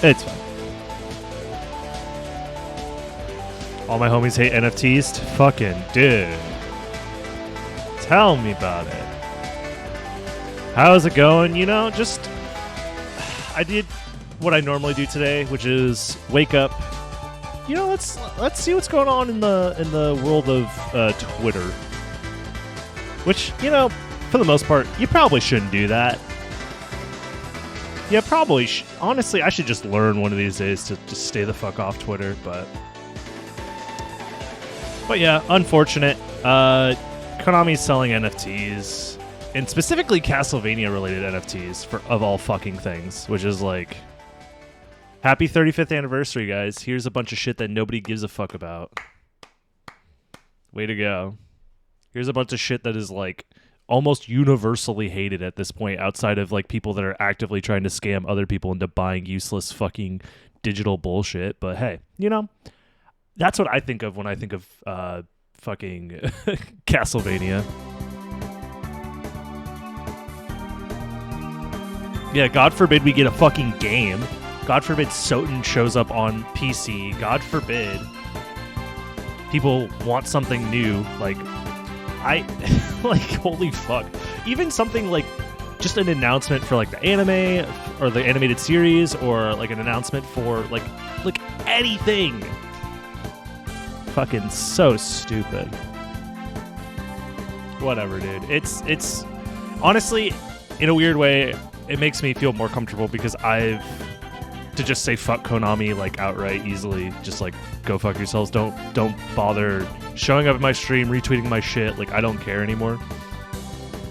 It's fine. All my homies hate NFTs? Fucking dude. Tell me about it. How's it going? You know, just... I did what I normally do today, which is wake up. You know, let's see what's going on in the world of Twitter. Which, you know, for the most part, you probably shouldn't do that. Yeah, probably. Honestly, I should just learn one of these days to just stay the fuck off Twitter. But yeah, unfortunate. Konami's selling NFTs, and specifically Castlevania-related NFTs of all fucking things, which is like, happy 35th anniversary, guys. Here's a bunch of shit that nobody gives a fuck about. Way to go. Here's a bunch of shit that is like almost universally hated at this point, outside of like people that are actively trying to scam other people into buying useless fucking digital bullshit. But hey, you know, that's what I think of when I think of fucking Castlevania. Yeah, God forbid we get a fucking game. God forbid Soten shows up on PC. God forbid people want something new. Like, like, holy fuck. Even something like just an announcement for like the anime or the animated series, or like an announcement for like anything. Fucking so stupid. Whatever, dude. It's honestly, in a weird way, it makes me feel more comfortable because to just say fuck Konami like outright easily, just like go fuck yourselves. Don't bother showing up at my stream, retweeting my shit. Like, I don't care anymore.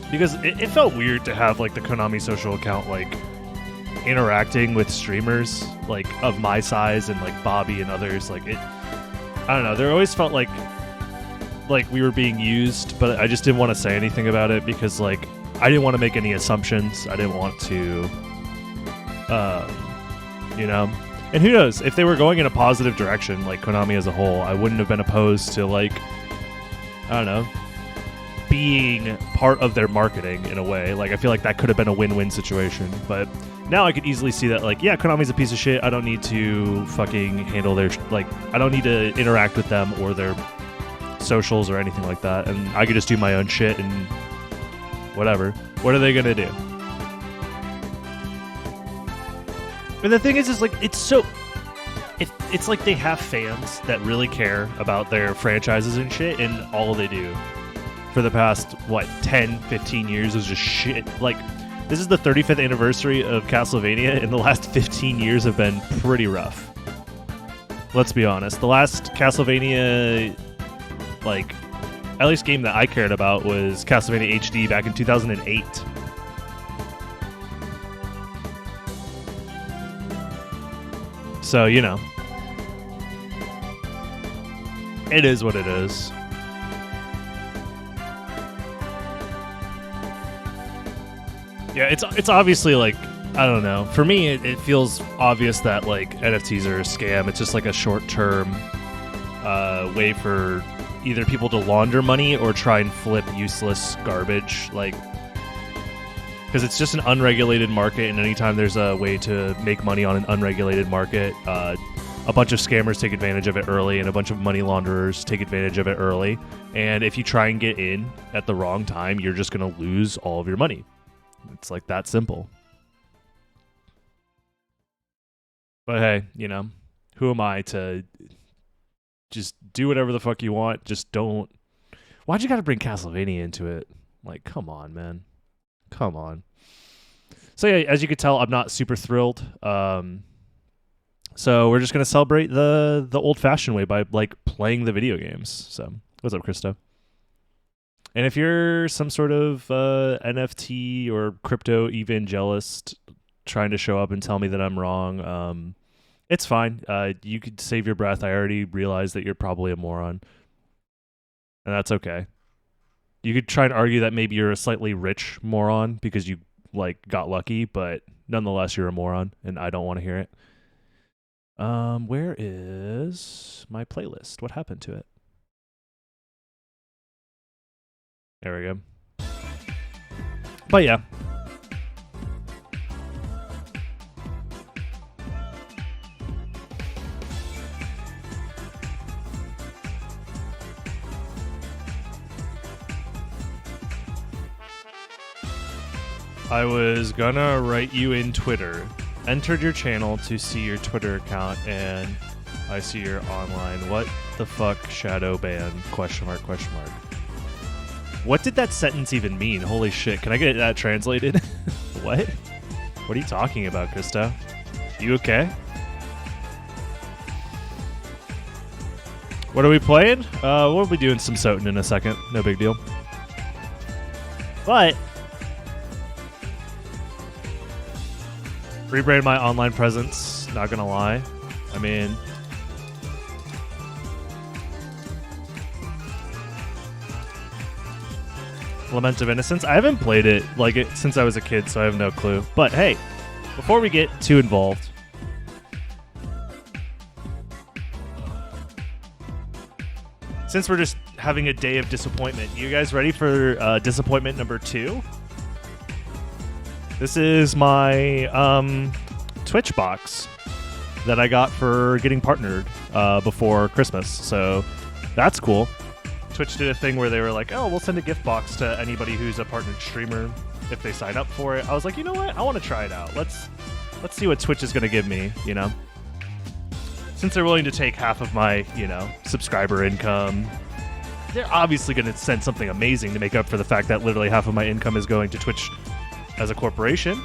Because it felt weird to have like the Konami social account like interacting with streamers like of my size and like Bobby and others. Like, I don't know. There always felt like we were being used, but I just didn't want to say anything about it because like I didn't want to make any assumptions. I didn't want to, you know. And who knows, if they were going in a positive direction, like Konami as a whole, I wouldn't have been opposed to like, I don't know, being part of their marketing in a way. Like, I feel like that could have been a win-win situation. But now I could easily see that, like, yeah, Konami's a piece of shit. I don't need to fucking handle their, like, I don't need to interact with them or their socials or anything like that. And I could just do my own shit and whatever. What are they going to do? And the thing is like, it's like they have fans that really care about their franchises and shit, and all they do for the past, 10, 15 years is just shit. Like, this is the 35th anniversary of Castlevania, and the last 15 years have been pretty rough. Let's be honest. The last Castlevania, like, at least game that I cared about was Castlevania HD back in 2008. So, you know, it is what it is. Yeah, it's obviously like, I don't know. For me, it feels obvious that like NFTs are a scam. It's just like a short-term way for either people to launder money or try and flip useless garbage. Like, because it's just an unregulated market, and anytime there's a way to make money on an unregulated market, a bunch of scammers take advantage of it early, and a bunch of money launderers take advantage of it early. And if you try and get in at the wrong time, you're just going to lose all of your money. It's like that simple. But hey, you know, who am I to just do whatever the fuck you want? Just don't. Why'd you got to bring Castlevania into it? Like, come on, man. Come on. So yeah, as you could tell, I'm not super thrilled. So we're just gonna celebrate the old-fashioned way by like playing the video games. So what's up, Christo? And if you're some sort of NFT or crypto evangelist trying to show up and tell me that I'm wrong, it's fine. You could save your breath. I already realized that you're probably a moron, and that's okay. You could try and argue that maybe you're a slightly rich moron because you like got lucky, but nonetheless you're a moron, and I don't want to hear it. Where is my playlist? What happened to it? There we go. But yeah. I was gonna write you in Twitter. Entered your channel to see your Twitter account, and I see you're online. What the fuck, shadow ban? Question mark, question mark. What did that sentence even mean? Holy shit, can I get that translated? What? What are you talking about, Krista? You okay? What are we playing? We'll be doing some Soten in a second. No big deal. But rebrand my online presence, not gonna lie. I mean, Lament of Innocence. I haven't played it since I was a kid, so I have no clue. But hey, before we get too involved, since we're just having a day of disappointment, you guys ready for disappointment number 2? This is my Twitch box that I got for getting partnered before Christmas, so that's cool. Twitch did a thing where they were like, oh, we'll send a gift box to anybody who's a partnered streamer if they sign up for it. I was like, you know what? I want to try it out. Let's see what Twitch is going to give me, you know? Since they're willing to take half of my, you know, subscriber income, they're obviously going to send something amazing to make up for the fact that literally half of my income is going to Twitch as a corporation.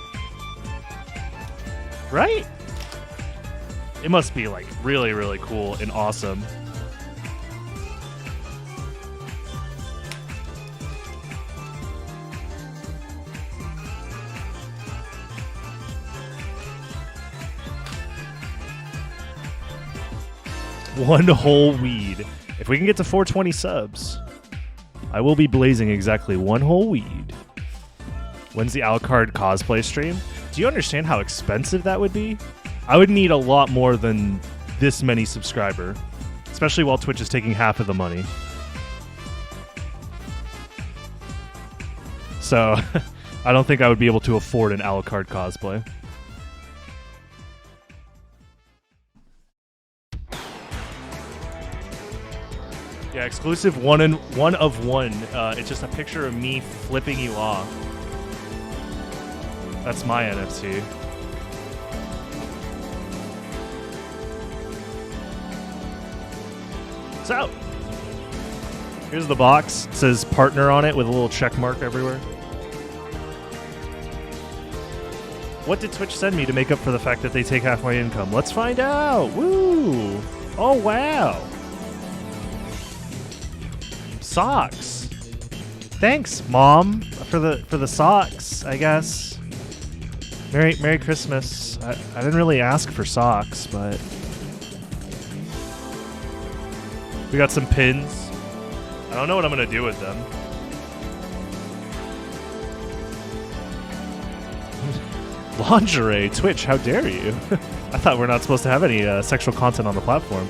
Right? It must be like really, really cool and awesome. One whole weed. If we can get to 420 subs, I will be blazing exactly one whole weed. When's the Alucard cosplay stream? Do you understand how expensive that would be? I would need a lot more than this many subscriber, especially while Twitch is taking half of the money. So, I don't think I would be able to afford an Alucard cosplay. Yeah, exclusive one of one. It's just a picture of me flipping you off. That's my NFT. So, here's the box. It says partner on it with a little check mark everywhere. What did Twitch send me to make up for the fact that they take half my income? Let's find out. Woo! Oh, wow. Socks. Thanks, Mom, for the socks, I guess. Merry Christmas. I didn't really ask for socks, but we got some pins. I don't know what I'm gonna do with them. Lingerie, Twitch, how dare you? I thought we're not supposed to have any sexual content on the platform.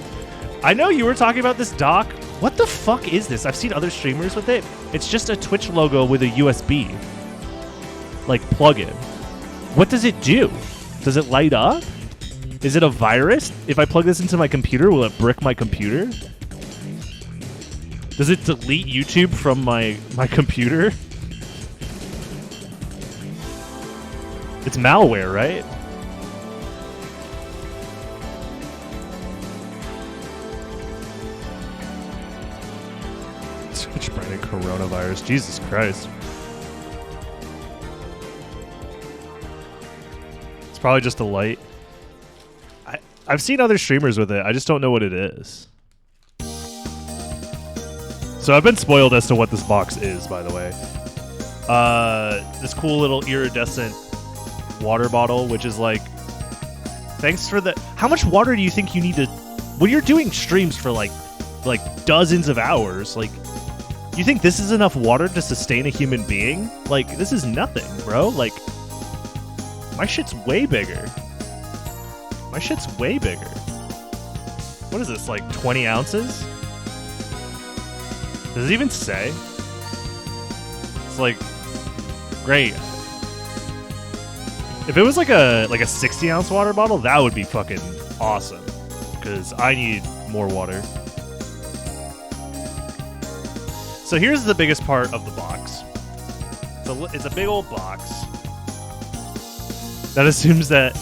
I know you were talking about this dock. What the fuck is this? I've seen other streamers with it. It's just a Twitch logo with a USB, like, plug-in. What does it do? Does it light up? Is it a virus? If I plug this into my computer, will it brick my computer? Does it delete YouTube from my computer? It's malware, right? Twitch branded coronavirus. Jesus Christ. It's probably just a light. I've seen other streamers with it. I just don't know what it is. So I've been spoiled as to what this box is, by the way. This cool little iridescent water bottle, which is like, thanks for the... How much water do you think you need to... When you're doing streams for like dozens of hours, like, you think this is enough water to sustain a human being? Like, this is nothing, bro. Like, my shit's way bigger. My shit's way bigger. What is this, like 20 ounces? Does it even say? It's like, great. If it was like a 60-ounce water bottle, that would be fucking awesome. Because I need more water. So here's the biggest part of the box. It's a big old box. That assumes that...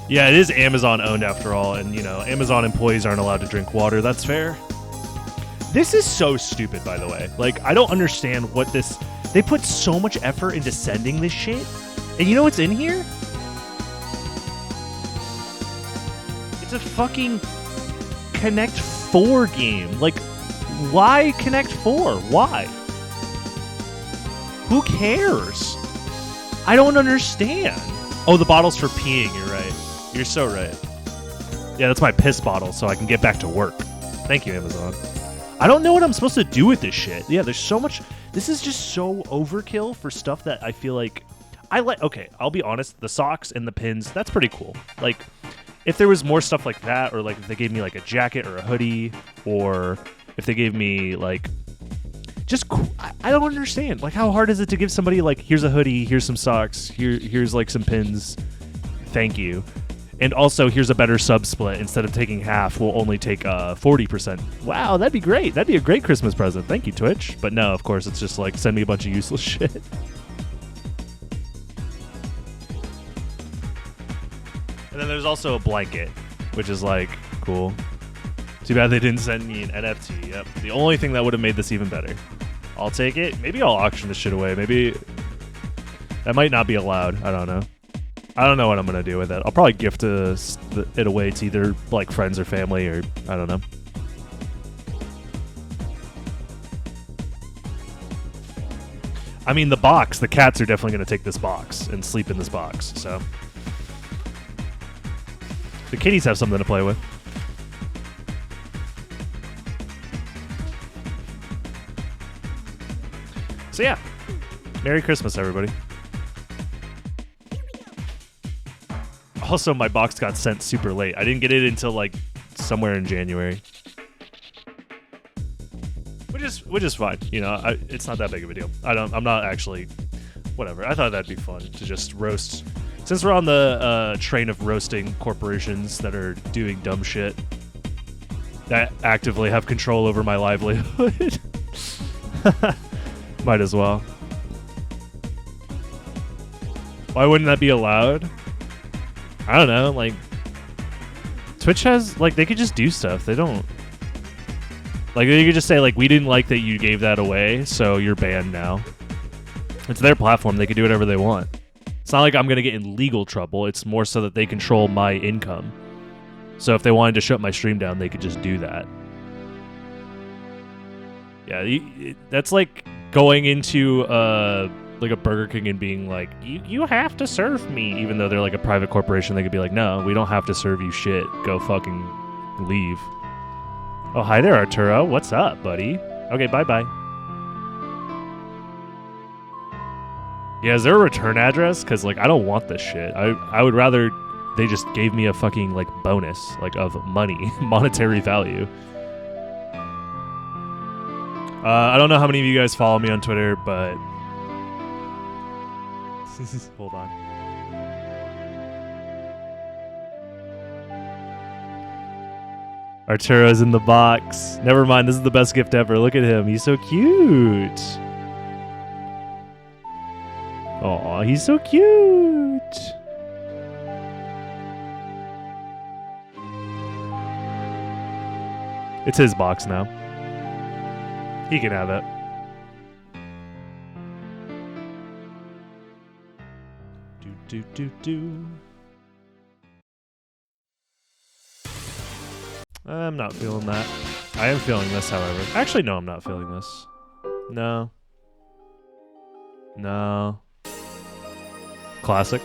Yeah, it is Amazon owned after all, and, you know, Amazon employees aren't allowed to drink water. That's fair. This is so stupid, by the way. Like, I don't understand what this... They put so much effort into sending this shit, and you know what's in here? It's a fucking Connect 4 game. Like, why Connect 4? Why? Who cares? I don't understand. Oh, the bottle's for peeing, you're right. You're so right. Yeah, that's my piss bottle, so I can get back to work. Thank you, Amazon. I don't know what I'm supposed to do with this shit. Yeah, there's so much... This is just so overkill for stuff that I feel like... Okay, I'll be honest. The socks and the pins, that's pretty cool. Like, if there was more stuff like that, or like if they gave me like a jacket or a hoodie, or if they gave me like... Just cool. I don't understand. Like, how hard is it to give somebody like, here's a hoodie, here's some socks, here's like some pins, thank you. And also, here's a better sub split. Instead of taking half, we'll only take 40%. Wow, that'd be great. That'd be a great Christmas present. Thank you, Twitch. But no, of course, it's just like, send me a bunch of useless shit. And then there's also a blanket, which is like, cool. Too bad they didn't send me an NFT. Yep. The only thing that would have made this even better. I'll take it. Maybe I'll auction this shit away. Maybe that might not be allowed. I don't know. I don't know what I'm going to do with it. I'll probably gift it away to either like friends or family, or I don't know. I mean, the box, the cats are definitely going to take this box and sleep in this box. So the kitties have something to play with. So yeah, Merry Christmas, everybody. Also, my box got sent super late. I didn't get it until like somewhere in January, which is fine. You know, it's not that big of a deal. I'm not actually, whatever. I thought that'd be fun to just roast. Since we're on the train of roasting corporations that are doing dumb shit that actively have control over my livelihood, might as well. Why wouldn't that be allowed? I don't know, like, Twitch has, like, they could just do stuff. They don't, like, they could just say, like, we didn't like that you gave that away, so you're banned now. It's their platform. They can do whatever they want. It's not like I'm going to get in legal trouble. It's more so that they control my income. So if they wanted to shut my stream down, they could just do that. Yeah, that's like going into, like a Burger King and being like, you have to serve me, even though they're like a private corporation. They could be like, no, we don't have to serve you shit. Go fucking leave. Oh, hi there, Arturo. What's up, buddy? Okay, bye-bye. Yeah, is there a return address? Because, like, I don't want this shit. I would rather they just gave me a fucking, like, bonus, like, of money, monetary value. I don't know how many of you guys follow me on Twitter, but... Hold on. Arturo's in the box. Never mind, this is the best gift ever. Look at him. He's so cute. Aw, he's so cute. It's his box now. He can have it. Do. I'm not feeling that. I am feeling this, however. Actually, no, I'm not feeling this. No. No. Classic.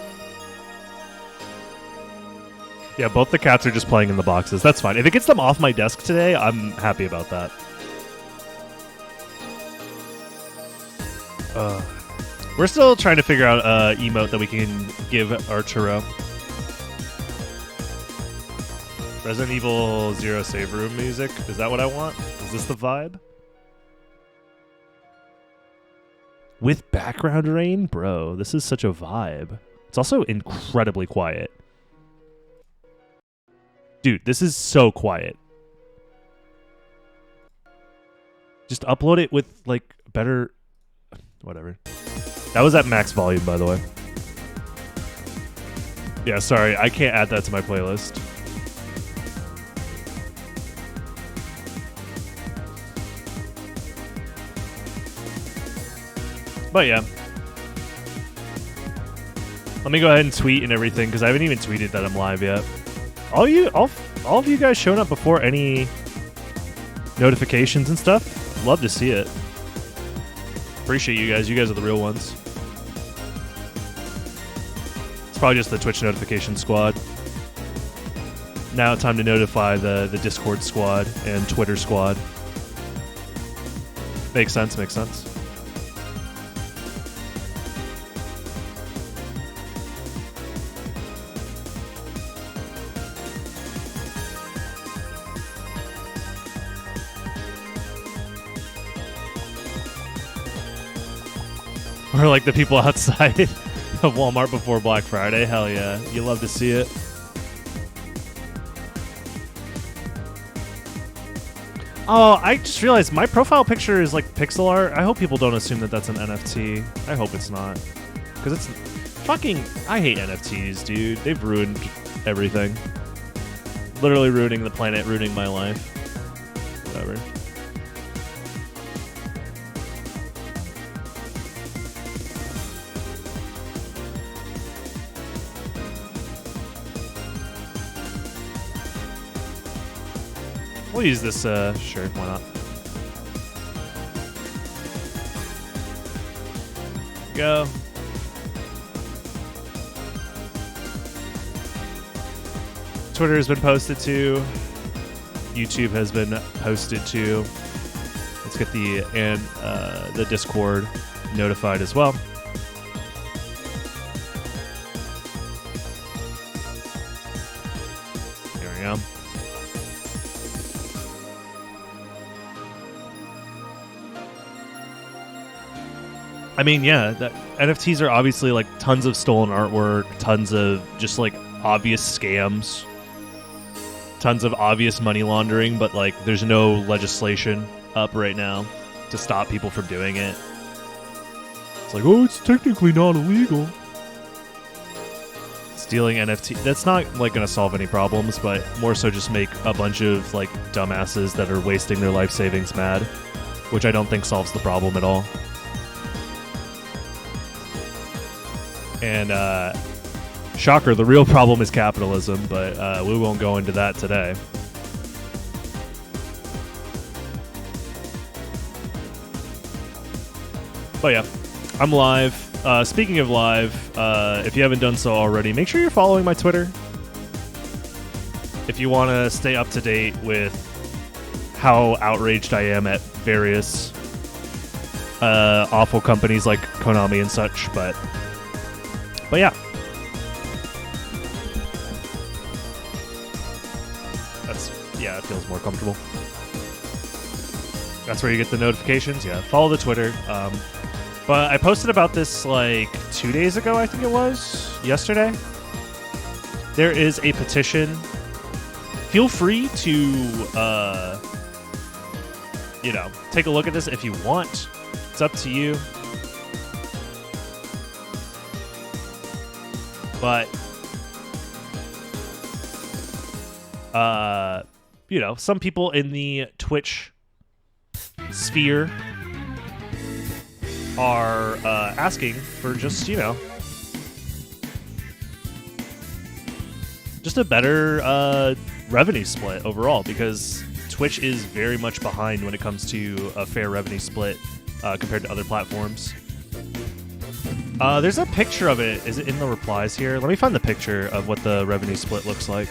Yeah, both the cats are just playing in the boxes. That's fine. If it gets them off my desk today, I'm happy about that. We're still trying to figure out an emote that we can give Arturo. Resident Evil 0 save room music. Is that what I want? Is this the vibe? With background rain? Bro, this is such a vibe. It's also incredibly quiet. Dude, this is so quiet. Just upload it with, like, better... Whatever. That was at max volume, by the way. Yeah, sorry, I can't add that to my playlist. But yeah. Let me go ahead and tweet and everything, because I haven't even tweeted that I'm live yet. All of you guys showing up before any notifications and stuff. Love to see it. Appreciate you guys. You guys are the real ones. It's probably just the Twitch notification squad. Now time to notify the Discord squad and Twitter squad. Makes sense, makes sense. Or like the people outside of Walmart before Black Friday. Hell yeah. You love to see it. Oh, I just realized my profile picture is like pixel art. I hope people don't assume that that's an NFT. I hope it's not. Because it's fucking... I hate NFTs, dude. They've ruined everything. Literally ruining the planet, ruining my life. Whatever. We'll use this, sure, why not? Go. Twitter has been posted to. YouTube has been posted to. Let's get the Discord notified as well. There we go. I mean, yeah, NFTs are obviously like tons of stolen artwork, tons of just like obvious scams, tons of obvious money laundering, but like there's no legislation up right now to stop people from doing it. It's like, oh, it's technically not illegal. Stealing NFT, that's not like going to solve any problems, but more so just make a bunch of like dumbasses that are wasting their life savings mad, which I don't think solves the problem at all. And, shocker, the real problem is capitalism, but we won't go into that today. But yeah, I'm live. Speaking of live, if you haven't done so already, make sure you're following my Twitter. If you want to stay up to date with how outraged I am at various awful companies like Konami and such, but yeah. Yeah, it feels more comfortable. That's where you get the notifications. Yeah, follow the Twitter. But I posted about this like 2 days ago, I think it was. Yesterday. There is a petition. Feel free to, take a look at this if you want. It's up to you. But, some people in the Twitch sphere are asking for just a better revenue split overall, because Twitch is very much behind when it comes to a fair revenue split compared to other platforms. There's a picture of it. Is it in the replies here? Let me find the picture of what the revenue split looks like.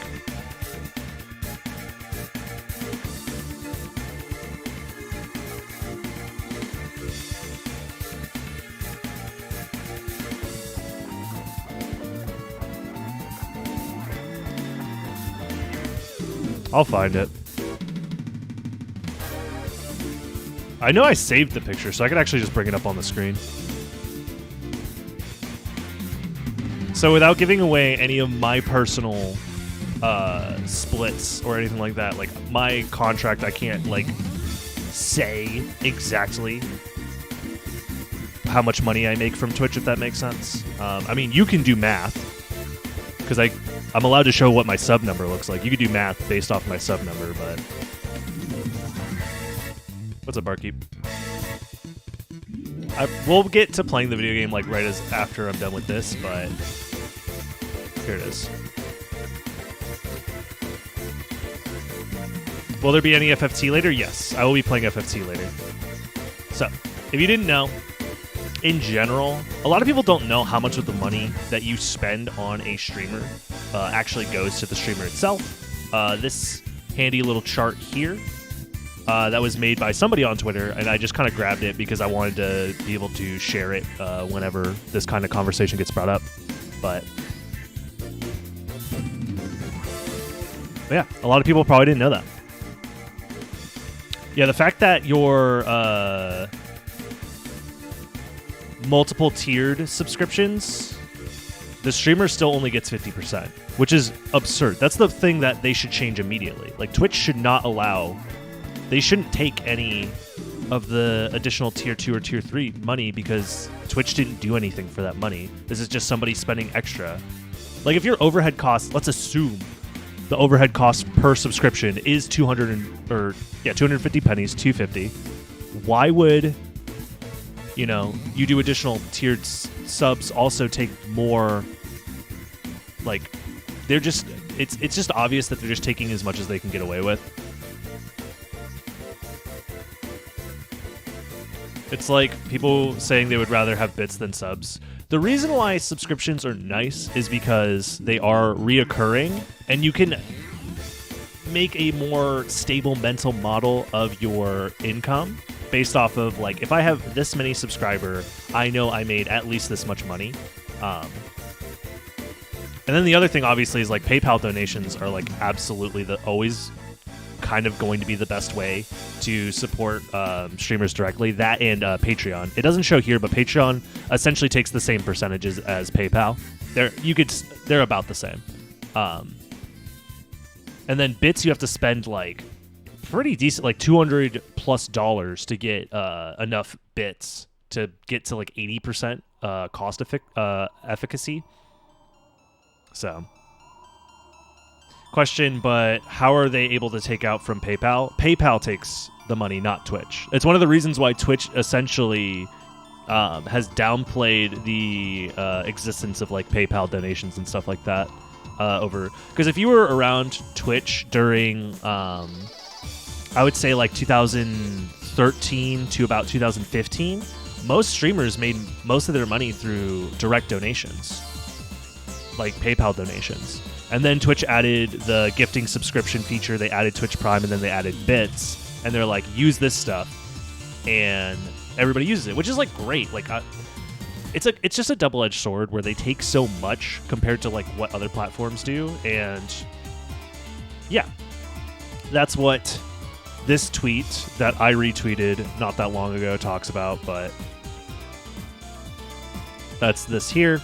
I'll find it. I know I saved the picture, so I could actually just bring it up on the screen. So without giving away any of my personal splits or anything like that, like my contract, I can't like say exactly how much money I make from Twitch, if that makes sense. I mean, you can do math, because I'm allowed to show what my sub number looks like. You can do math based off my sub number, but... What's up, Barkeep? We'll get to playing the video game like right after I'm done with this, but here it is. Will there be any FFT later? Yes, I will be playing FFT later. So, if you didn't know, in general, a lot of people don't know how much of the money that you spend on a streamer actually goes to the streamer itself. This handy little chart here that was made by somebody on Twitter, and I just kind of grabbed it because I wanted to be able to share it whenever this kind of conversation gets brought up. But yeah, a lot of people probably didn't know that. Yeah, the fact that your multiple tiered subscriptions, the streamer still only gets 50%, which is absurd. That's the thing that they should change immediately. Like, Twitch should not allow... They shouldn't take any of the additional tier 2 or tier 3 money because Twitch didn't do anything for that money. This is just somebody spending extra. Like, if your overhead cost, let's assume the overhead cost per subscription is 250 pennies, 250. Why would, you do additional tiered subs also take more? Like, they're just, it's just obvious that they're just taking as much as they can get away with. It's like people saying they would rather have bits than subs. The reason why subscriptions are nice is because they are reoccurring, and you can make a more stable mental model of your income based off of, like, if I have this many subscriber, I know I made at least this much money. And then the other thing, obviously, is like PayPal donations are like absolutely always kind of going to be the best way to support streamers directly. That and Patreon. It doesn't show here, but Patreon essentially takes the same percentages as PayPal. They're about the same. And then bits, you have to spend like pretty decent, like $200+ to get enough bits to get to like 80% cost efficacy. So. Question, but how are they able to take out from PayPal? PayPal takes the money, not Twitch. It's one of the reasons why Twitch essentially has downplayed the existence of like PayPal donations and stuff like that because if you were around Twitch during I would say like 2013 to about 2015, most streamers made most of their money through direct donations, like PayPal donations. And then Twitch added the gifting subscription feature. They added Twitch Prime, and then they added bits. And they're like, use this stuff, and everybody uses it, which is like great. Like, it's just a double-edged sword where they take so much compared to like what other platforms do. And yeah, that's what this tweet that I retweeted not that long ago talks about. But that's this here.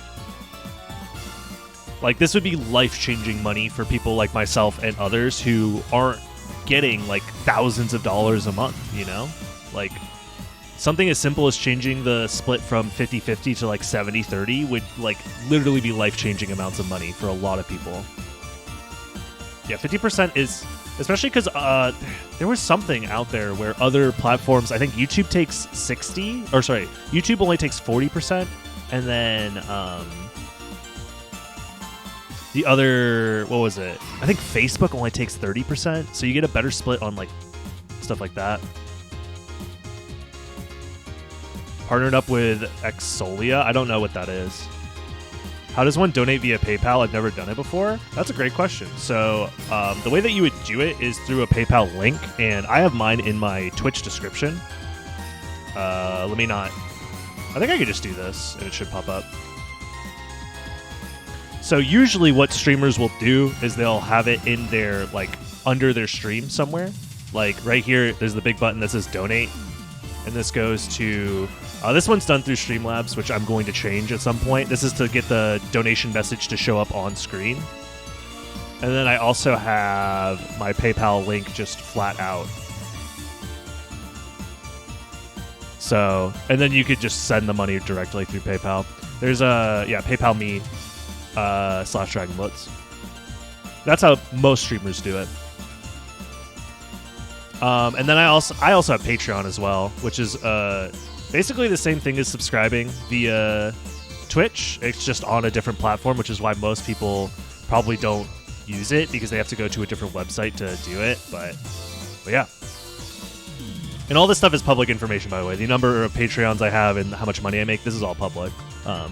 Like, this would be life-changing money for people like myself and others who aren't getting, like, thousands of dollars a month, Like, something as simple as changing the split from 50-50 to, like, 70-30 would, like, literally be life-changing amounts of money for a lot of people. Yeah, 50% is... Especially because there was something out there where other platforms... I think YouTube takes 60... Or, sorry, YouTube only takes 40%, and then... the other, what was it? I think Facebook only takes 30%, so you get a better split on like stuff like that. Partnered up with Exolia. I don't know what that is. How does one donate via PayPal? I've never done it before. That's a great question. So the way that you would do it is through a PayPal link, and I have mine in my Twitch description. Let me not. I think I could just do this, and it should pop up. So usually what streamers will do is they'll have it in their, like, under their stream somewhere. Like, right here, there's the big button that says donate. And this goes to... this one's done through Streamlabs, which I'm going to change at some point. This is to get the donation message to show up on screen. And then I also have my PayPal link just flat out. So, and then you could just send the money directly through PayPal. There's PayPal me /DragonBlitz. That's how most streamers do it. And then I also have Patreon as well, which is basically the same thing as subscribing via Twitch. It's just on a different platform, which is why most people probably don't use it, because they have to go to a different website to do it. But yeah. And all this stuff is public information, by the way. The number of Patreons I have and how much money I make, this is all public.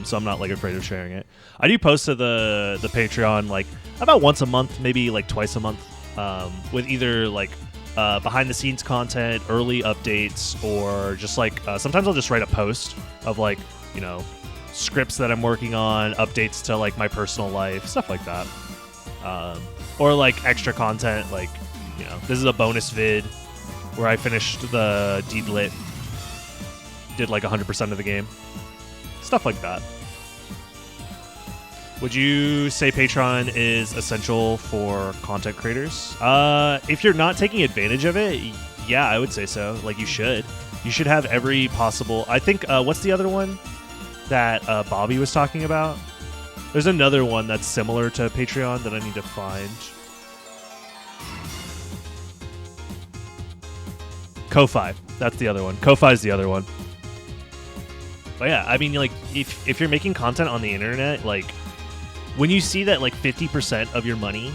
So I'm not like afraid of sharing it. I do post to the Patreon like about once a month, maybe like twice a month, with either like behind the scenes content, early updates, or just like sometimes I'll just write a post of like, you know, scripts that I'm working on, updates to like my personal life, stuff like that. Or like extra content, like, you know, this is a bonus vid where I finished the Deedlit, did like 100% of the game. Stuff like that. Would you say Patreon is essential for content creators? If you're not taking advantage of it, yeah, I would say so. Like, you should. You should have every possible... I think, what's the other one that Bobby was talking about? There's another one that's similar to Patreon that I need to find. Ko-Fi. That's the other one. Ko-Fi is the other one. But yeah, I mean, like, if you're making content on the internet, like, when you see that, like, 50% of your money,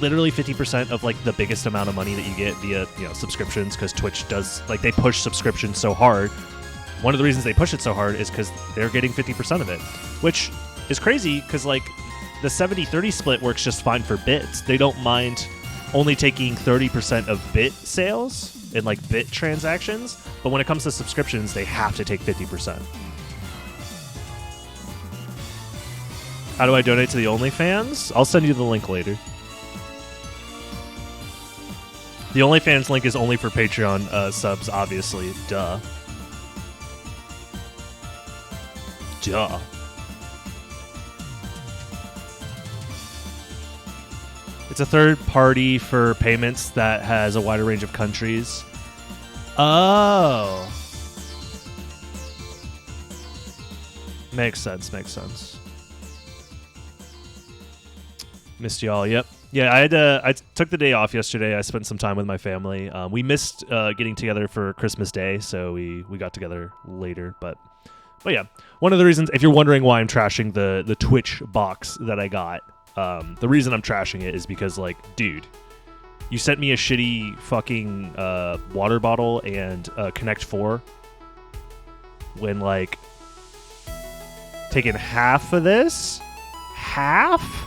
literally 50% of, like, the biggest amount of money that you get via, you know, subscriptions, because Twitch does, like, they push subscriptions so hard. One of the reasons they push it so hard is because they're getting 50% of it, which is crazy because, like, the 70-30 split works just fine for bits. They don't mind only taking 30% of bit sales and like bit transactions, but when it comes to subscriptions, they have to take 50%. How do I donate to the OnlyFans? I'll send you the link later. The OnlyFans link is only for Patreon subs, obviously. Duh. It's a third party for payments that has a wider range of countries. Oh. Makes sense. Missed y'all. Yep. Yeah, I took the day off yesterday. I spent some time with my family. We missed getting together for Christmas Day, so we got together later. But yeah, one of the reasons, if you're wondering why I'm trashing the Twitch box that I got, the reason I'm trashing it is because, like, dude, you sent me a shitty fucking water bottle and Connect 4 when, like, taking half of this? Half?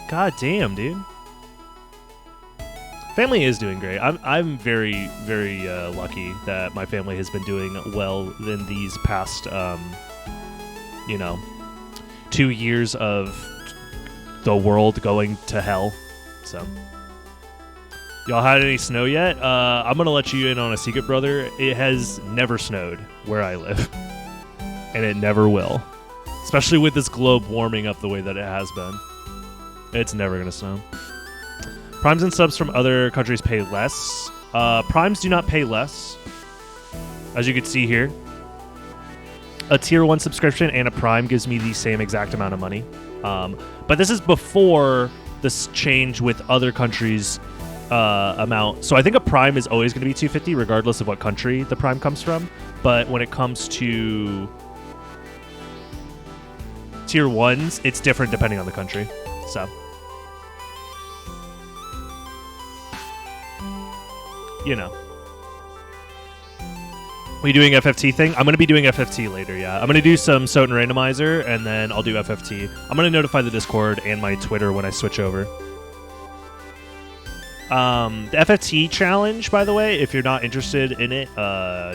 God damn, dude. Family is doing great. I'm very, very lucky that my family has been doing well in these past, 2 years of the world going to hell. So, y'all had any snow yet? I'm gonna let you in on a secret, brother. It has never snowed where I live, and it never will. Especially with this globe warming up the way that it has been. It's never gonna snow. Primes and subs from other countries pay less. Primes do not pay less, as you can see here. A tier 1 subscription and a Prime gives me the same exact amount of money. But this is before this change with other countries' amount. So I think a Prime is always going to be $250 regardless of what country the Prime comes from. But when it comes to tier 1s, it's different depending on the country. So, you know. Are you doing FFT thing? I'm going to be doing FFT later, yeah. I'm going to do some Soten Randomizer, and then I'll do FFT. I'm going to notify the Discord and my Twitter when I switch over. The FFT challenge, by the way, if you're not interested in it,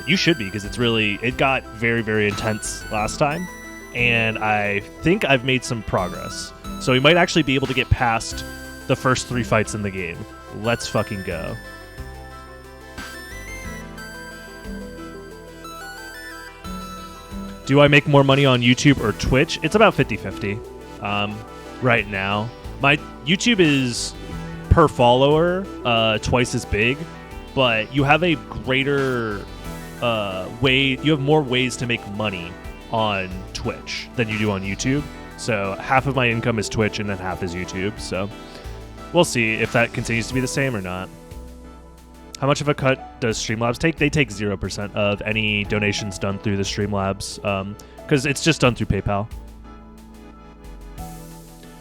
you should be, because it got very, very intense last time, and I think I've made some progress. So we might actually be able to get past the first 3 fights in the game. Let's fucking go. Do I make more money on YouTube or Twitch? It's about 50-50 right now. My YouTube is per follower twice as big, but you have a greater more ways to make money on Twitch than you do on YouTube. So half of my income is Twitch and then half is YouTube. So we'll see if that continues to be the same or not. How much of a cut does Streamlabs take? They take 0% of any donations done through the Streamlabs because it's just done through PayPal.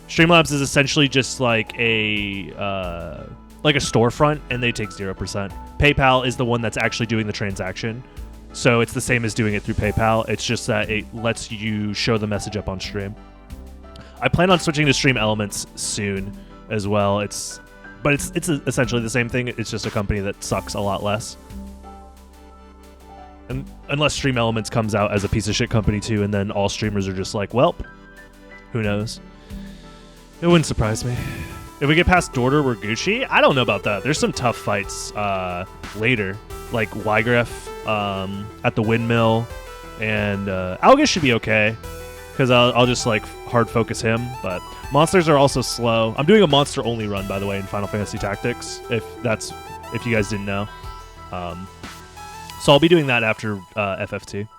Streamlabs is essentially just like a storefront, and they take 0%. PayPal is the one that's actually doing the transaction, so it's the same as doing it through PayPal. It's just that it lets you show the message up on stream. I plan on switching to Stream Elements soon as well. It's essentially the same thing. It's just a company that sucks a lot less. And unless Stream Elements comes out as a piece of shit company too, and then all streamers are just like, welp, who knows? It wouldn't surprise me. If we get past Dorter, we're Gucci. I don't know about that. There's some tough fights later, like Wygref at the windmill, and Algus should be okay because I'll just like hard focus him. But monsters are also slow. I'm doing a monster only run, by the way, in Final Fantasy Tactics. If you guys didn't know, so I'll be doing that after FFT.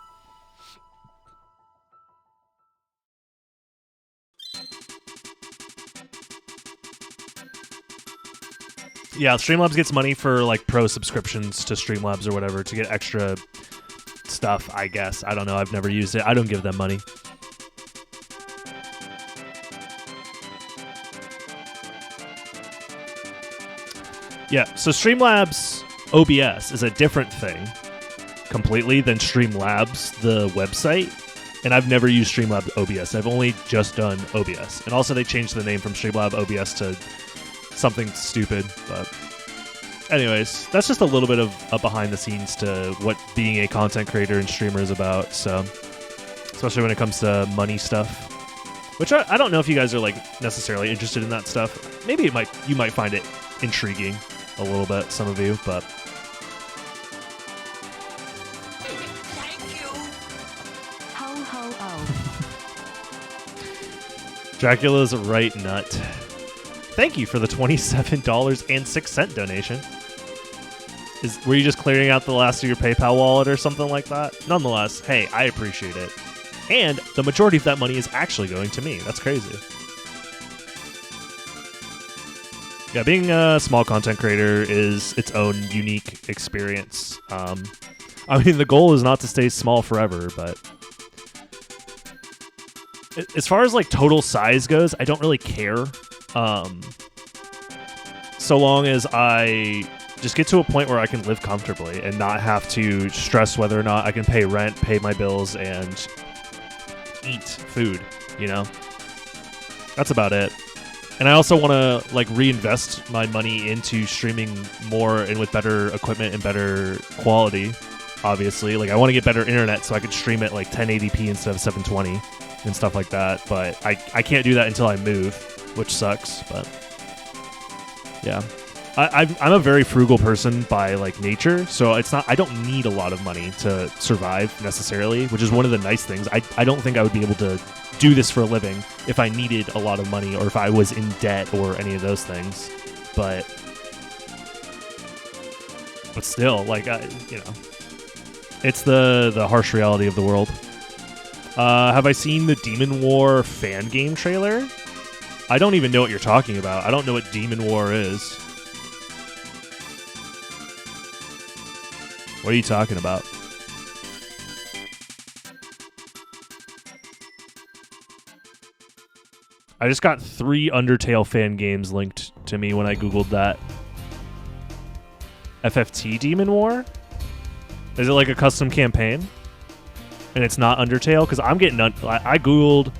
Yeah, Streamlabs gets money for like pro subscriptions to Streamlabs or whatever to get extra stuff, I guess. I don't know. I've never used it. I don't give them money. Yeah, so Streamlabs OBS is a different thing completely than Streamlabs, the website. And I've never used Streamlabs OBS. I've only just done OBS. And also they changed the name from Streamlabs OBS to something stupid, but anyways, that's just a little bit of a behind the scenes to what being a content creator and streamer is about. So especially when it comes to money stuff, which I don't know if you guys are like necessarily interested in that stuff. Maybe you might find it intriguing a little bit, some of you, but thank you. Ho ho oh. Dracula's right nut. Thank you for the $27.06 donation. Were you just clearing out the last of your PayPal wallet or something like that? Nonetheless, hey, I appreciate it. And the majority of that money is actually going to me. That's crazy. Yeah, being a small content creator is its own unique experience. I mean, the goal is not to stay small forever, but as far as like total size goes, I don't really care. So long as I just get to a point where I can live comfortably and not have to stress whether or not I can pay rent, pay my bills, and eat food, you know? That's about it. And I also want to like reinvest my money into streaming more and with better equipment and better quality, obviously. Like I want to get better internet so I could stream at like 1080p instead of 720 and stuff like that, but I can't do that until I move, which sucks, but yeah. I'm a very frugal person by like nature, so I don't need a lot of money to survive necessarily, which is one of the nice things. I don't think I would be able to do this for a living if I needed a lot of money or if I was in debt or any of those things, but still, like, you know, it's the harsh reality of the world. Have I seen the Demon War fan game trailer? I don't even know what you're talking about. I don't know what Demon War is. What are you talking about? I just got 3 Undertale fan games linked to me when I googled that. FFT Demon War? Is it like a custom campaign? And it's not Undertale? Because I'm getting... I googled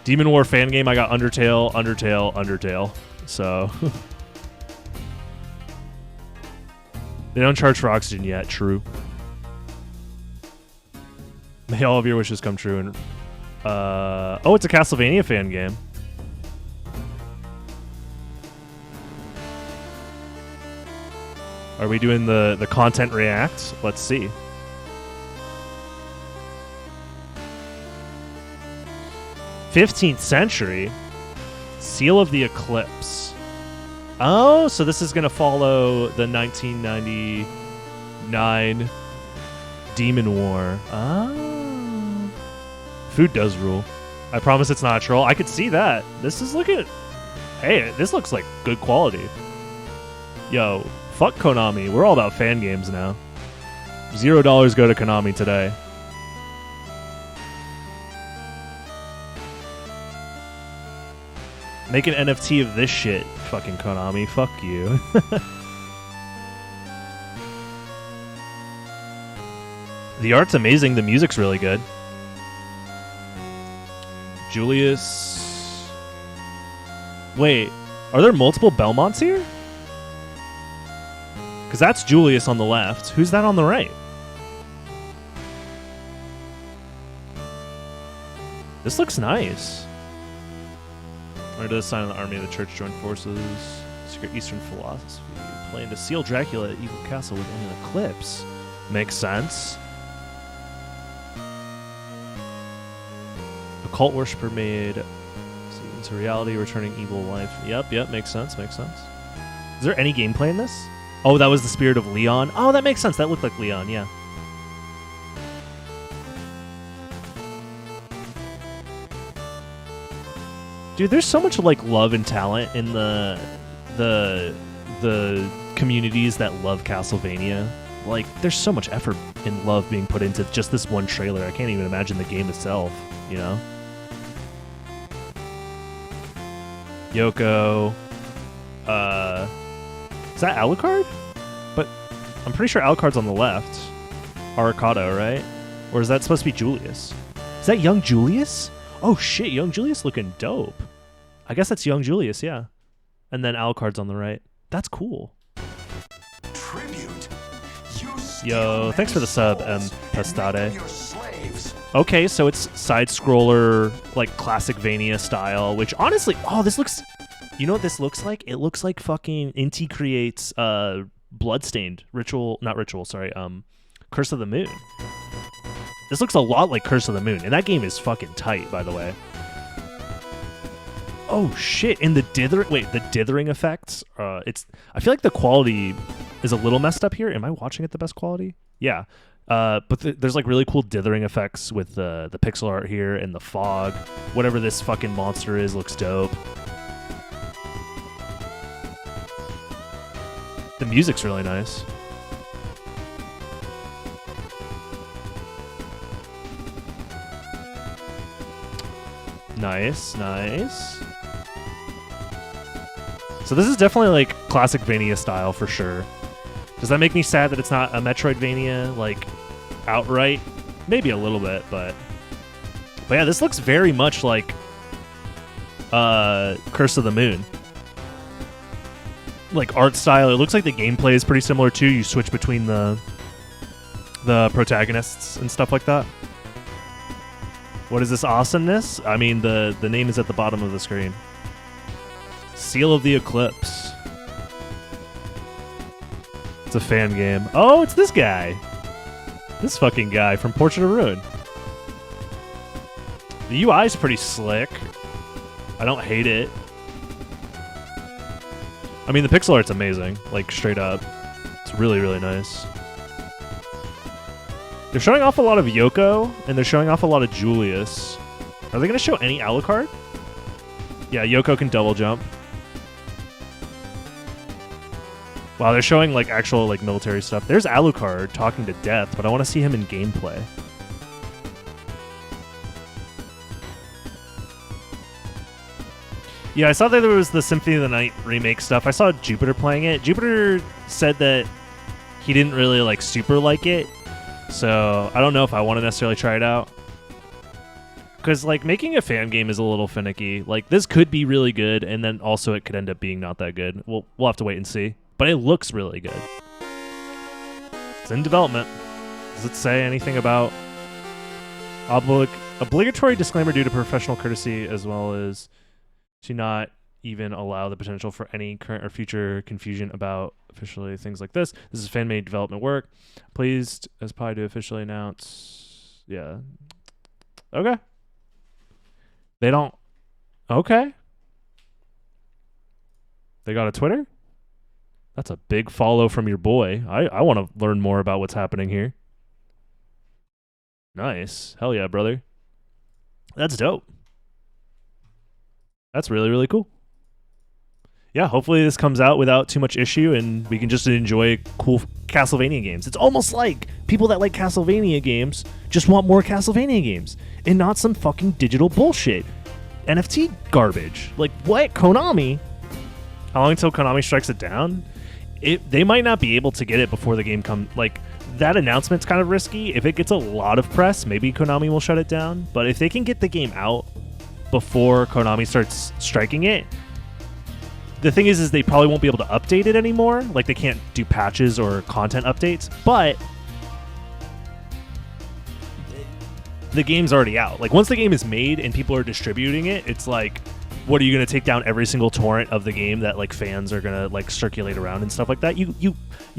Demon War fan game. I got Undertale. So... They don't charge for oxygen yet. True. May all of your wishes come true. And oh, it's a Castlevania fan game. Are we doing the content react? Let's see. '15th century. Seal of the Eclipse. Oh, so this is going to follow the 1999 Demon War. Ah. Food does rule. I promise it's not a troll. I could see that. This is looking... Hey, this looks like good quality. Yo, fuck Konami. We're all about fan games now. $0 go to Konami today. Make an NFT of this shit, fucking Konami. Fuck you. The art's amazing. The music's really good. Julius. Wait, are there multiple Belmonts here? Because that's Julius on the left. Who's that on the right? This looks nice. Under the sign of the army of the church joined forces. Secret Eastern philosophy. Plan to seal Dracula at Evil Castle within an eclipse. Makes sense. Occult worshiper made into reality, returning evil life. Yep, makes sense. Is there any gameplay in this? Oh, that was the spirit of Leon. Oh, that makes sense. That looked like Leon, yeah. Dude, there's so much like love and talent in the communities that love Castlevania. Like, there's so much effort and love being put into just this one trailer. I can't even imagine the game itself, you know? Yoko. Is that Alucard? But I'm pretty sure Alucard's on the left. Arcado, right? Or is that supposed to be Julius? Is that young Julius? Oh shit, young Julius looking dope. I guess that's young Julius, yeah. And then Alucard's on the right. That's cool. Tribute. Yo, thanks for the sub, Pestade. Okay, so it's side-scroller, like, classic Vania style, which honestly... Oh, this looks... You know what this looks like? It looks like fucking Inti creates Bloodstained. Curse of the Moon. This looks a lot like Curse of the Moon, and that game is fucking tight, by the way. Oh, shit, and the dithering effects, I feel like the quality is a little messed up here. Am I watching at the best quality? Yeah. But there's like really cool dithering effects with the pixel art here and the fog. Whatever this fucking monster is looks dope. The music's really nice. Nice. So this is definitely like classic Vania style for sure. Does that make me sad that it's not a Metroidvania, like, outright? Maybe a little bit, but yeah, this looks very much like Curse of the Moon. Like, art style. It looks like the gameplay is pretty similar, too. You switch between the protagonists and stuff like that. What is this awesomeness? I mean, the name is at the bottom of the screen. Seal of the Eclipse. It's a fan game. Oh, it's this guy. This fucking guy from Portrait of Ruin. The UI is pretty slick. I don't hate it. I mean, the pixel art's amazing. Like, straight up. It's really, really nice. They're showing off a lot of Yoko, and they're showing off a lot of Julius. Are they going to show any Alucard? Yeah, Yoko can double jump. Wow, they're showing like actual like military stuff. There's Alucard talking to Death, but I want to see him in gameplay. Yeah, I saw that there was the Symphony of the Night remake stuff. I saw Jupiter playing it. Jupiter said that he didn't really like super like it. So I don't know if I want to necessarily try it out. Because like making a fan game is a little finicky. Like this could be really good, and then also it could end up being not that good. We'll have to wait and see. But it looks really good. It's in development. Does it say anything about obligatory disclaimer due to professional courtesy, as well as to not even allow the potential for any current or future confusion about officially things like this. This is fan-made development work. Pleased as pie to officially announce. Yeah. Okay. They don't. Okay. They got a Twitter? That's a big follow from your boy. I want to learn more about what's happening here. Nice. Hell yeah, brother. That's dope. That's really, really cool. Yeah, hopefully this comes out without too much issue and we can just enjoy cool Castlevania games. It's almost like people that like Castlevania games just want more Castlevania games and not some fucking digital bullshit. NFT garbage. Like, what? Konami? How long until Konami strikes it down? They might not be able to get it before the game comes. Like, that announcement's kind of risky. If it gets a lot of press, maybe Konami will shut it down. But if they can get the game out before Konami starts striking it, the thing is they probably won't be able to update it anymore. Like, they can't do patches or content updates. But the game's already out. Like, once the game is made and people are distributing it, it's like, what are you going to take down every single torrent of the game that like fans are going to like circulate around and stuff like that? You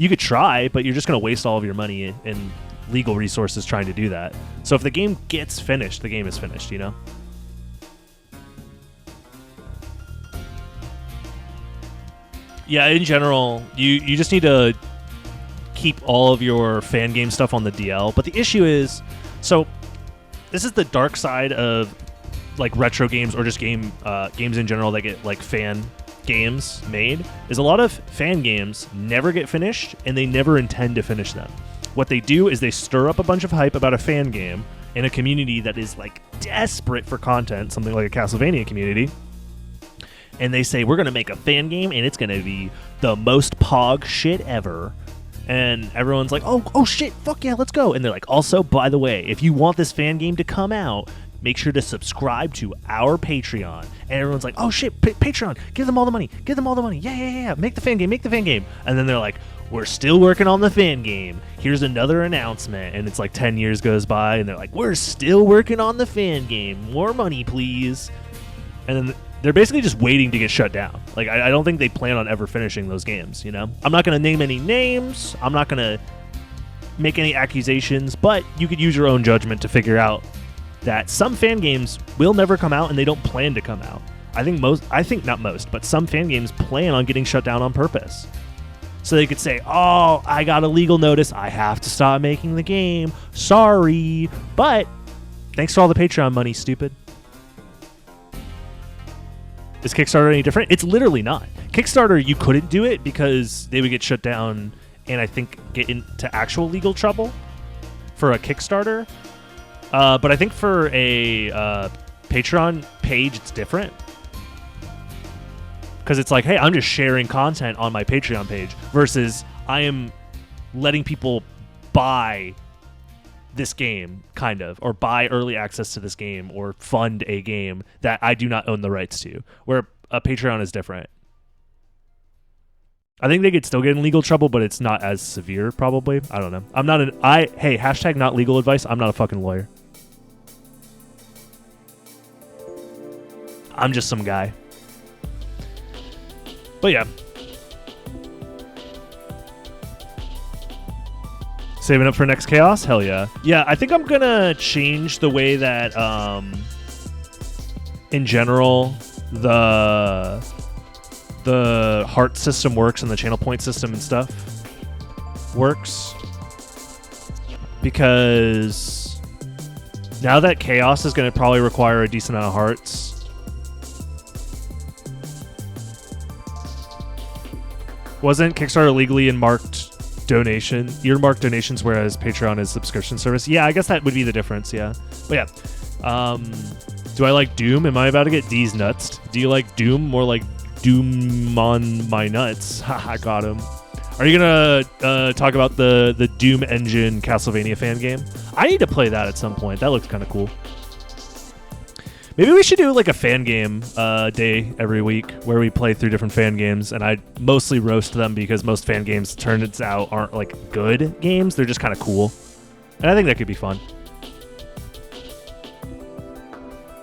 could try, but you're just going to waste all of your money and legal resources trying to do that. So if the game gets finished, the game is finished, you know? Yeah, in general, you just need to keep all of your fan game stuff on the DL. But the issue is, so this is the dark side of like retro games or just games in general that get like fan games made, is a lot of fan games never get finished and they never intend to finish them. What they do is they stir up a bunch of hype about a fan game in a community that is like desperate for content, something like a Castlevania community. And they say, we're going to make a fan game and it's going to be the most pog shit ever. And everyone's like, oh shit, fuck yeah, let's go. And they're like, also, by the way, if you want this fan game to come out, make sure to subscribe to our Patreon. And everyone's like, oh shit, Patreon, give them all the money. Yeah. Make the fan game. And then they're like, we're still working on the fan game. Here's another announcement. And it's like 10 years goes by and they're like, we're still working on the fan game. More money, please. And then they're basically just waiting to get shut down. Like, I don't think they plan on ever finishing those games, you know? I'm not going to name any names. I'm not going to make any accusations, but you could use your own judgment to figure out that some fan games will never come out and they don't plan to come out. I think not most, but some fan games plan on getting shut down on purpose. So they could say, oh, I got a legal notice. I have to stop making the game. Sorry. But thanks for all the Patreon money, stupid. Is Kickstarter any different? It's literally not. Kickstarter, you couldn't do it because they would get shut down and I think get into actual legal trouble for a Kickstarter. But I think for a Patreon page, it's different. Because it's like, hey, I'm just sharing content on my Patreon page versus I am letting people buy this game, kind of, or buy early access to this game or fund a game that I do not own the rights to, where a Patreon is different. I think they could still get in legal trouble, but it's not as severe, probably. I don't know. Hey, hashtag not legal advice. I'm not a fucking lawyer. I'm just some guy. But yeah. Saving up for next chaos? Hell yeah. Yeah, I think I'm gonna change the way that, in general, the heart system works and the channel point system and stuff works. Because now that chaos is gonna probably require a decent amount of hearts. Wasn't Kickstarter legally earmarked donations, whereas Patreon is subscription service? Yeah, I guess that would be the difference, yeah. But yeah. Do I like Doom? Am I about to get D's nuts? Do you like Doom? More like Doom on my nuts. Haha, got him. Are you gonna talk about the Doom Engine Castlevania fan game? I need to play that at some point. That looks kind of cool. Maybe we should do like a fan game day every week where we play through different fan games, and I mostly roast them because most fan games, turns out, aren't like good games. They're just kind of cool, and I think that could be fun.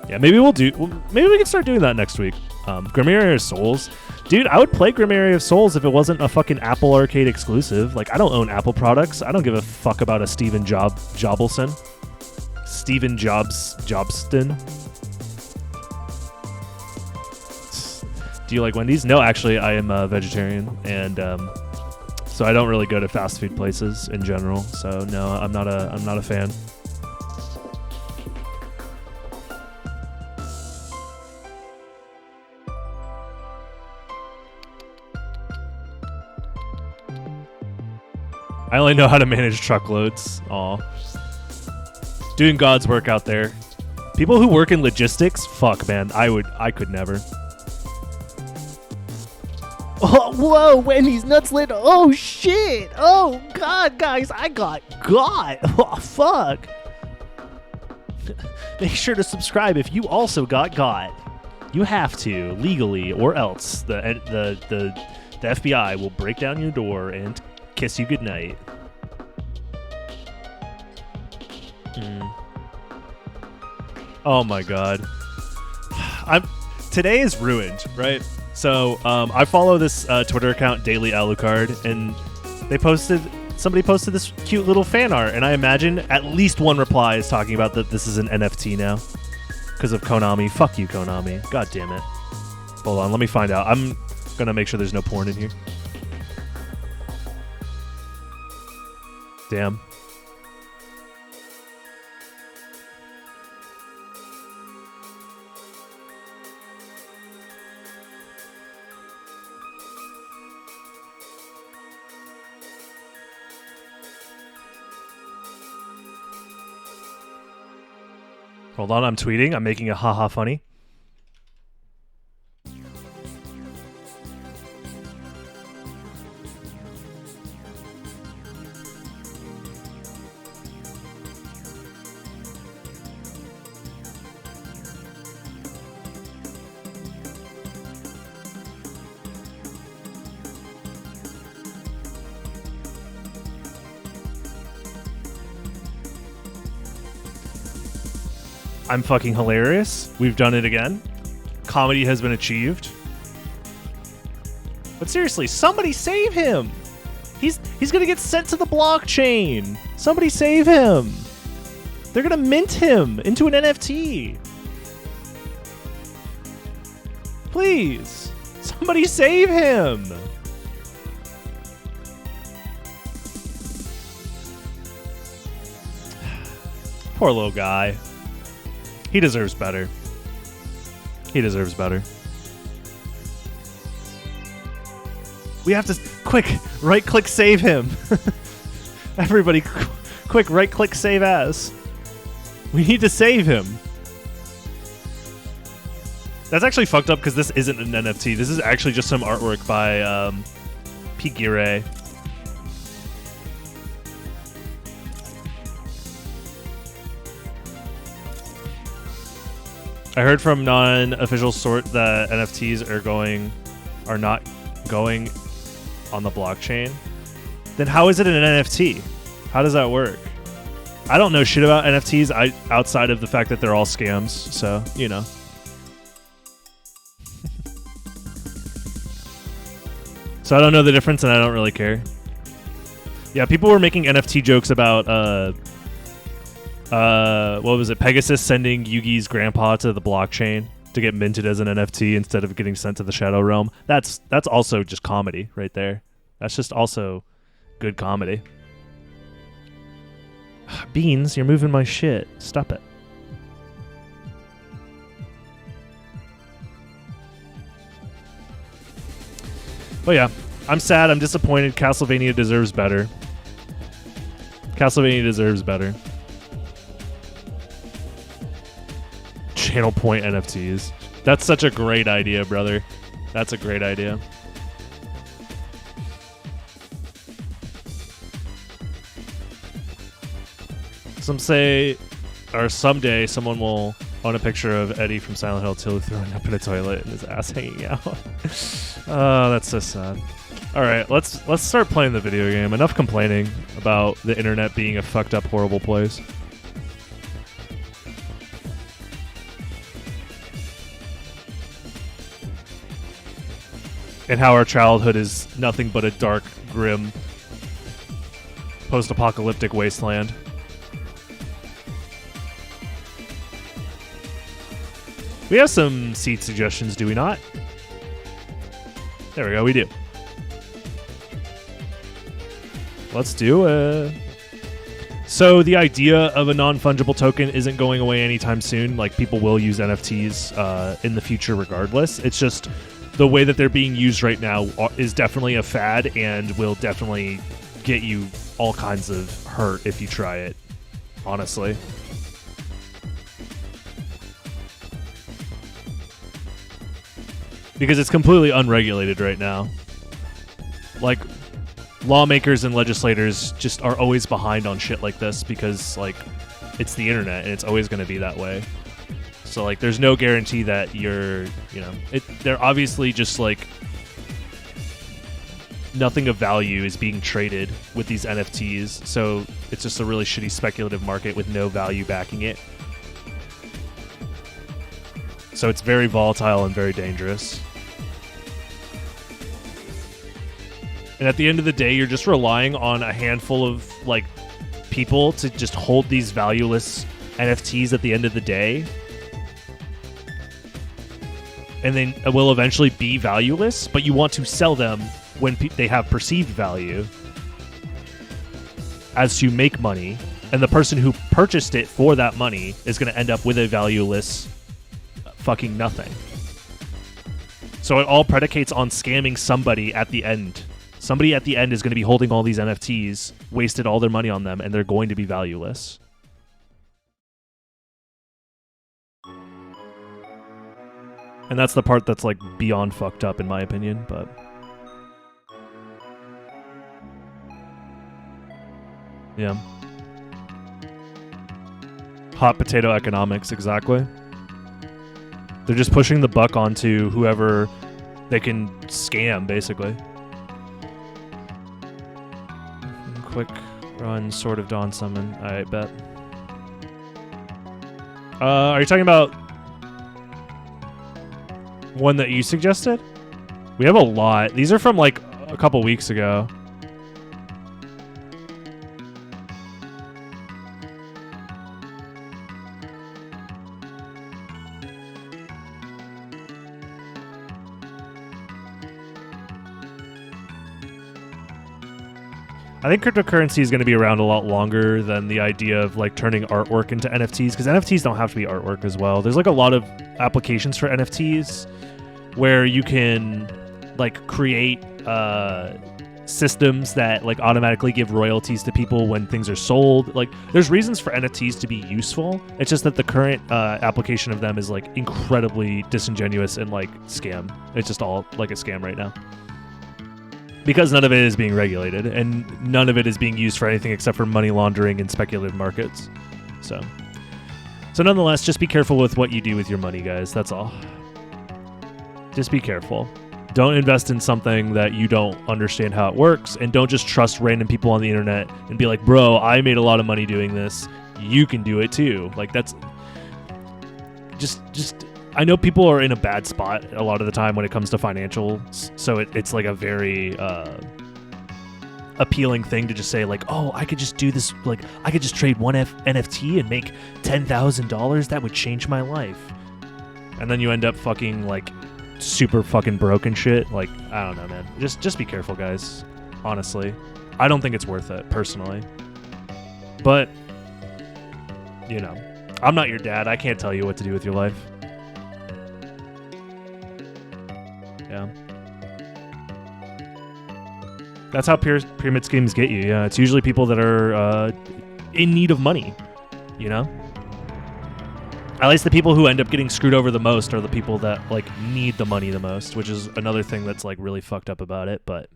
Yeah, maybe we can start doing that next week. Grimary of Souls. Dude, I would play Grimary of Souls if it wasn't a fucking Apple Arcade exclusive. Like, I don't own Apple products. I don't give a fuck about a Steven Jobson. Steven Jobston. Do you like Wendy's? No, actually, I am a vegetarian, and so I don't really go to fast food places in general. So no, I'm not a fan. I only know how to manage truckloads. Aw. Doing God's work out there. People who work in logistics, fuck, man. I could never. Oh, whoa, Wendy's nuts lit. Oh, shit. Oh, God, guys, I got. Oh, fuck. Make sure to subscribe if you also got. You have to, legally, or else the FBI will break down your door and kiss you goodnight. Oh my god. Today is ruined, right? So I follow this Twitter account, Daily Alucard, and somebody posted this cute little fan art, and I imagine at least one reply is talking about that this is an NFT now because of Konami. Fuck you, Konami. God damn it. Hold on, let me find out. I'm gonna make sure there's no porn in here. Damn. Hold on, I'm tweeting. I'm making a haha funny. I'm fucking hilarious. We've done it again. Comedy has been achieved. But seriously, somebody save him. He's gonna get sent to the blockchain. Somebody save him. They're gonna mint him into an NFT. Please, somebody save him. Poor little guy. He deserves better. He deserves better. We have to quick right-click save him. Everybody, quick right-click save as. We need to save him. That's actually fucked up because this isn't an NFT. This is actually just some artwork by Pigire. I heard from non-official sort that NFTs are not going on the blockchain. Then how is it an NFT? How does that work? I don't know shit about NFTs outside of the fact that they're all scams, so, you know. So I don't know the difference and I don't really care. Yeah, people were making NFT jokes about what was it? Pegasus sending Yugi's grandpa to the blockchain to get minted as an NFT instead of getting sent to the Shadow Realm. That's also just comedy right there. That's just also good comedy. Beans, you're moving my shit. Stop it. But yeah, I'm sad. I'm disappointed. Castlevania deserves better. Castlevania deserves better. Channel point NFTs. That's such a great idea, brother. That's a great idea. Someday someone will own a picture of Eddie from Silent Hill 2 throwing up in a toilet and his ass hanging out. Oh, that's so sad. All right, let's start playing the video game. Enough complaining about the internet being a fucked up, horrible place. And how our childhood is nothing but a dark, grim, post-apocalyptic wasteland. We have some seat suggestions, do we not? There we go, we do. Let's do it. So the idea of a non-fungible token isn't going away anytime soon. Like, people will use NFTs in the future regardless. It's just the way that they're being used right now is definitely a fad and will definitely get you all kinds of hurt if you try it, honestly. Because it's completely unregulated right now. Like, lawmakers and legislators just are always behind on shit like this because, like, it's the internet and it's always going to be that way. So, like, there's no guarantee that you're, you know, they're obviously just, like, nothing of value is being traded with these NFTs. So it's just a really shitty speculative market with no value backing it. So it's very volatile and very dangerous. And at the end of the day, you're just relying on a handful of, like, people to just hold these valueless NFTs at the end of the day. And then it will eventually be valueless, but you want to sell them when they have perceived value as to make money. And the person who purchased it for that money is going to end up with a valueless fucking nothing. So it all predicates on scamming somebody at the end. Somebody at the end is going to be holding all these NFTs, wasted all their money on them, and they're going to be valueless. And that's the part that's, like, beyond fucked up, in my opinion, but... yeah. Hot potato economics, exactly. They're just pushing the buck onto whoever they can scam, basically. Quick run, Sword of Dawn summon. I bet. Are you talking about one that you suggested? We have a lot. These are from, like, a couple weeks ago. I think cryptocurrency is going to be around a lot longer than the idea of, like, turning artwork into NFTs, because NFTs don't have to be artwork as well. There's, like, a lot of applications for NFTs where you can, like, create systems that, like, automatically give royalties to people when things are sold. Like, there's reasons for NFTs to be useful. It's just that the current application of them is, like, incredibly disingenuous and, like, scam. It's just all like a scam right now. Because none of it is being regulated, and none of it is being used for anything except for money laundering and speculative markets. So nonetheless, just be careful with what you do with your money, guys. That's all. Just be careful. Don't invest in something that you don't understand how it works, and don't just trust random people on the internet and be like, bro, I made a lot of money doing this. You can do it too. Like, that's... Just I know people are in a bad spot a lot of the time when it comes to financials, so it's like a very appealing thing to just say, like, oh, I could just do this, like, I could just trade one NFT and make $10,000. That would change my life. And then you end up fucking, like, super fucking broke and shit. Like, I don't know, man. Just be careful, guys. Honestly. I don't think it's worth it, personally. But, you know, I'm not your dad. I can't tell you what to do with your life. Yeah. That's how pyramid schemes get you. Yeah, it's usually people that are in need of money, you know? At least the people who end up getting screwed over the most are the people that, like, need the money the most, which is another thing that's, like, really fucked up about it. But,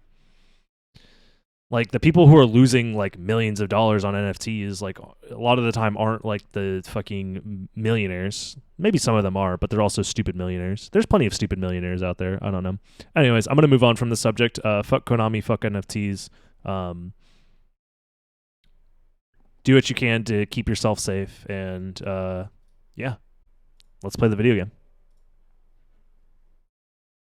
like, the people who are losing, like, millions of dollars on NFTs, like, a lot of the time aren't, like, the fucking millionaires. Maybe some of them are, but they're also stupid millionaires. There's plenty of stupid millionaires out there. I don't know. Anyways, I'm going to move on from the subject. Fuck Konami, fuck NFTs. Do what you can to keep yourself safe. And, yeah. Let's play the video game.